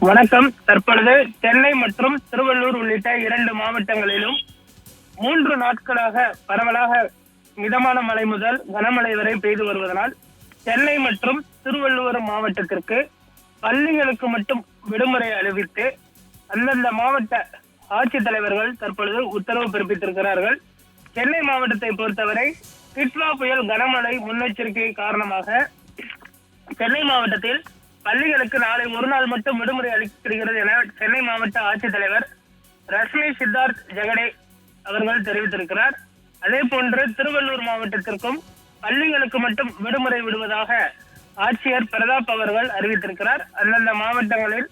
வணக்கம். தற்பொழுது சென்னை மற்றும் திருவள்ளூர் உள்ளிட்ட 2 மாவட்டங்களிலும் 3 நாட்களாக பரவலாக மிதமான மழை முதல் கனமழை வரை பெய்து வருவதனால் சென்னை மற்றும் திருவள்ளூர் மாவட்டத்திற்கு பள்ளிகளுக்கு மட்டும் விடுமுறை அறிவித்து அந்தந்த மாவட்ட ஆட்சித்தலைவர்கள் தற்பொழுது உத்தரவு பிறப்பித்திருக்கிறார்கள். சென்னை மாவட்டத்தை பொறுத்தவரை டிட்வா புயல் கனமழை முன்னெச்சரிக்கை காரணமாக சென்னை மாவட்டத்தில் பள்ளிகளுக்கு நாளை ஒரு நாள் மட்டும் விடுமுறை அளிக்கப்படுகிறது என சென்னை மாவட்ட ஆட்சித்தலைவர் ரஷ்மி சித்தார்த் ஜெகடே அவர்கள் தெரிவித்திருக்கிறார். அதே போன்று திருவள்ளூர் மாவட்டத்திற்கும் பள்ளிகளுக்கு மட்டும் விடுமுறை விடுவதாக ஆட்சியர் பிரதாப் அவர்கள் அறிவித்திருக்கிறார். அந்தந்த மாவட்டங்களில்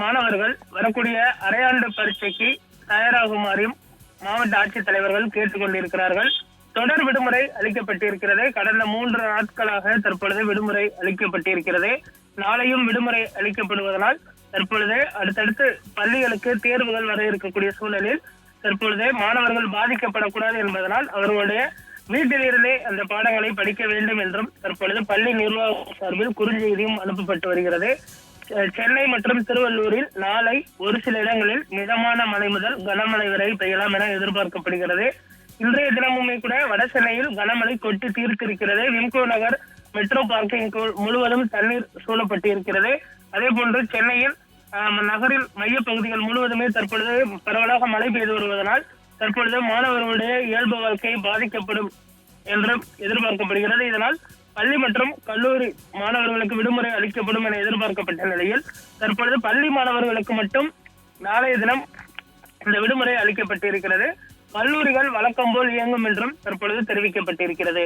மாணவர்கள் வரக்கூடிய அரையாண்டு பரீட்சைக்கு தயாராகுமாறும் மாவட்ட ஆட்சித்தலைவர்கள் கேட்டுக் கொண்டிருக்கிறார்கள். தொடர் விடுமுறை அளிக்கப்பட்டிருக்கிறது. கடந்த 3 நாட்களாக தற்பொழுது விடுமுறை அளிக்கப்பட்டிருக்கிறது. நாளையும் விடுமுறை அளிக்கப்படுவதனால் தற்பொழுது அடுத்தடுத்து பள்ளிகளுக்கு தேர்வுகள் வர இருக்கக்கூடிய சூழலில் தற்பொழுது மாணவர்கள் பாதிக்கப்படக்கூடாது என்பதனால் அவர்களுடைய வீட்டிலிருந்தே அந்த பாடங்களை படிக்க வேண்டும் என்றும் தற்பொழுது பள்ளி நிர்வாகம் சார்பில் குறுஞ்செய்தியும் அனுப்பப்பட்டு வருகிறது. சென்னை மற்றும் திருவள்ளூரில் நாளை ஒரு சில இடங்களில் மிதமான மழை முதல் கனமழை வரை பெய்யலாம் என எதிர்பார்க்கப்படுகிறது. இன்றைய தினமுமே கூட வட சென்னையில் கனமழை கொட்டி தீர்த்திருக்கிறது. விம்கோ நகர் மெட்ரோ பார்க்கிங் முழுவதும் தண்ணீர் சூழப்பட்டிருக்கிறது. அதே போன்று சென்னையில் நகரின் மைய பகுதிகள் முழுவதுமே தற்பொழுது பரவலாக மழை பெய்து வருவதனால் தற்பொழுது மாணவர்களுடைய இயல்பு வாழ்க்கை பாதிக்கப்படும் என்றும் எதிர்பார்க்கப்படுகிறது. இதனால் பள்ளி மற்றும் கல்லூரி மாணவர்களுக்கு விடுமுறை அளிக்கப்படும் என எதிர்பார்க்கப்பட்ட நிலையில் தற்பொழுது பள்ளி மாணவர்களுக்கு மட்டும் நாளைய தினம் இந்த விடுமுறை அளிக்கப்பட்டிருக்கிறது. கல்லூரிகள் வழக்கம் போல் இயங்கும் என்றும் தற்பொழுது தெரிவிக்கப்பட்டிருக்கிறது.